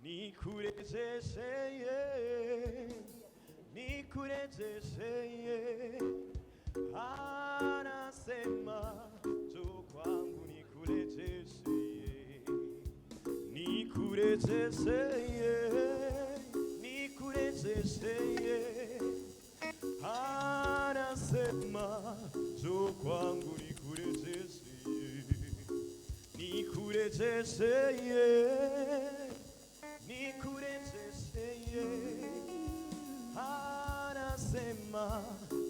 nikurejeshe, anasema njoo kwangu nikurejeshe, nikurejeshe, anasema njoo kwangu nikurejeshe, nikurejeshe, anasema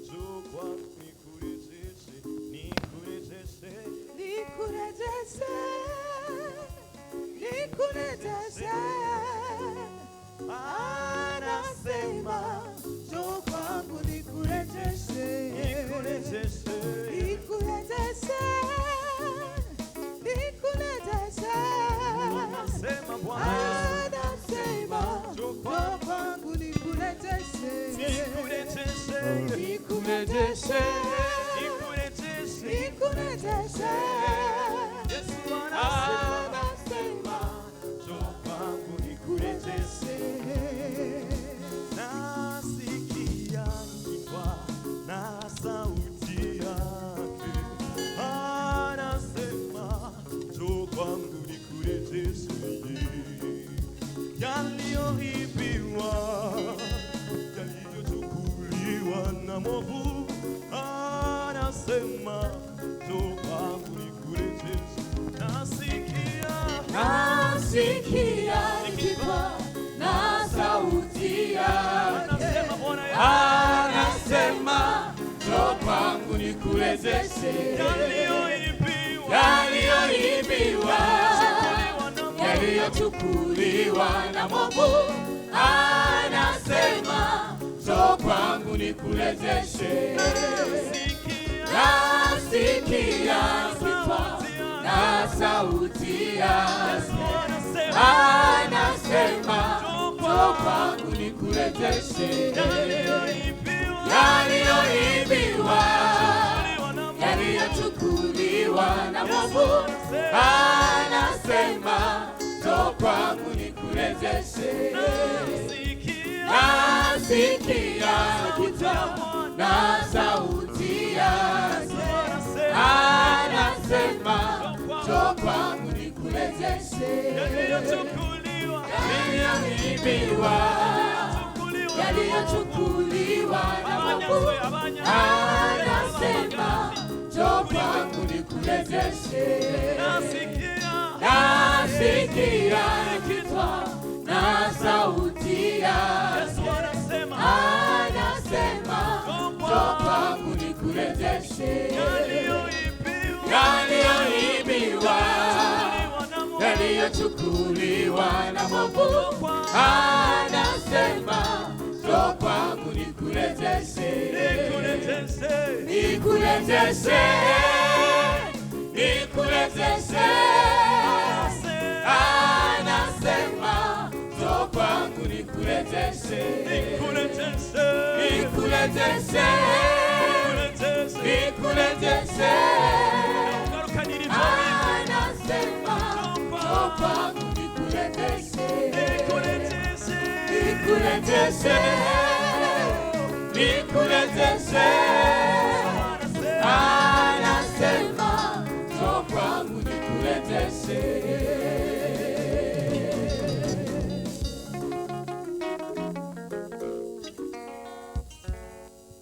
njoo kwangu nikurejeshe, nikurejeshe, anasema njoo kwangu nikurejeshe, anasema Bwana, njoo kwangu nikurejeshe, nikurejeshe, Yesu anasema njoo kwangu nikurejeshe. Nasikia nikiwa na sauti yake, anasema njoo kwangu nikurejeshe, yaliyoibiwa, yaliyochukuliwa na mwovu, anasema njoo kwangu nikurejeshe. Nasikia nikiwa na sauti yake, anasema njoo kwangu nikurejeshe, yaliyoibiwa, yaliyochukuliwa na mwovu, anasema njoo kwangu nikurejeshe. Nasikia nikiwa na sauti yake, anasema njoo kwangu nikurejeshe, yaliyoibiwa, yaliyochukuliwa na mwovu, anasema njoo kwangu nikurejeshe. Nasikia nikiwa na sauti yake, anasema njoo kwangu nikurejeshe, yaliyoibiwa, yaliyochukuliwa na mwovu, anasema njoo kwangu nikurejeshe. Nasikia nikiwa na sauti yake, anasema njoo kwangu nikurejeshe, yaliyoibiwa, yaliyochukuliwa na mwovu, anasema njoo kwangu nikurejeshe, nikurejeshe, anasema njoo kwangu nikurejeshe, nikurejeshe, anasema njoo kwangu nikurejeshe, nikurejeshe,